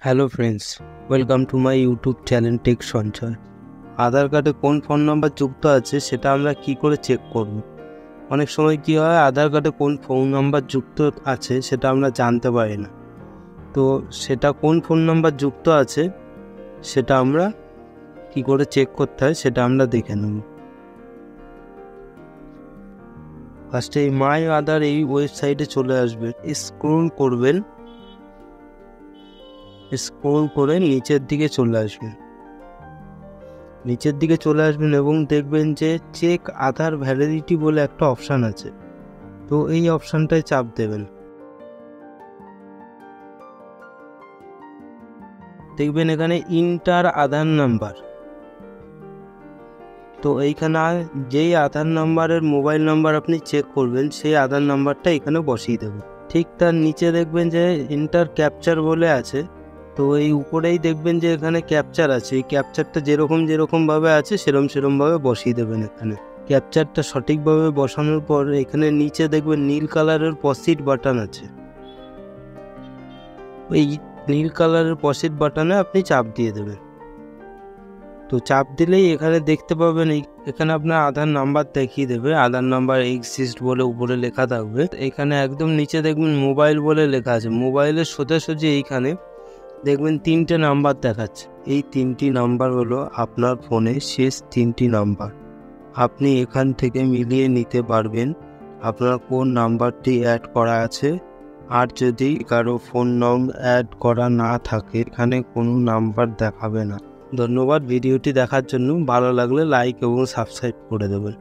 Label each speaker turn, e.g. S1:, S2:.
S1: Hello friends, welcome to my YouTube channel tech Sanchay. Aadhaar কার্ডে কোন phone number যুক্ত আছে সেটা আমরা কি করে চেক করব? অনেক সময় কি হয়, আধার কার্ডে কোন ফোন নাম্বার যুক্ত আছে সেটা আমরা জানতে পারি না। তো সেটা কোন ফোন নাম্বার যুক্ত আছে সেটা আমরা কি করে চেক করতে হয় সেটা আমরা দেখে নেব। ফার্স্টে এই মাই আধার এই ওয়েবসাইটে চলে আসবেন, স্ক্রল করে নিচের দিকে চলে আসবেন এবং দেখবেন যে চেক আধার ভ্যালিডিটি বলে একটা অপশান আছে। তো এই অপশানটায় চাপ দেবেন। দেখবেন এখানে ইন্টার আধার নাম্বার। তো এইখানে যেই আধার নাম্বারের মোবাইল নাম্বার আপনি চেক করবেন সেই আধার নাম্বারটা এখানে বসিয়ে দেবেন। ঠিক তার নিচে দেখবেন যে ইন্টার ক্যাপচার বলে আছে। তো এই উপরেই দেখবেন যে এখানে ক্যাপচার আছে। এই ক্যাপচারটা যেরকমভাবে আছে সেরকমভাবে বসিয়ে দেবেন। এখানে ক্যাপচারটা সঠিকভাবে বসানোর পর এখানে নিচে দেখবেন নীল কালারের প্রসিড বাটন আছে। এই নীল কালারের প্রসিড বাটনে আপনি চাপ দিয়ে দেবেন। তো চাপ দিলেই এখানে দেখতে পাবেন এখানে আপনার আধার নাম্বার দেখিয়ে দেবে। আধার নাম্বার এক্সিস্ট বলে উপরে লেখা থাকবে। এখানে একদম নিচে দেখবেন মোবাইল বলে লেখা আছে। মোবাইলের সোজাসুজি এইখানে দেখবেন 3টে নাম্বার দেখাচ্ছে। এই 3টি নাম্বার হলো আপনার ফোনের শেষ 3টি নাম্বার। আপনি এখান থেকে মিলিয়ে নিতে পারবেন আপনার কোন নাম্বারটি অ্যাড করা আছে। আর যদি কারো ফোন নম্বর অ্যাড করা না থাকে এখানে কোনো নাম্বার দেখাবে না। ধন্যবাদ ভিডিওটি দেখার জন্য। ভালো লাগলে লাইক এবং সাবস্ক্রাইব করে দেবেন।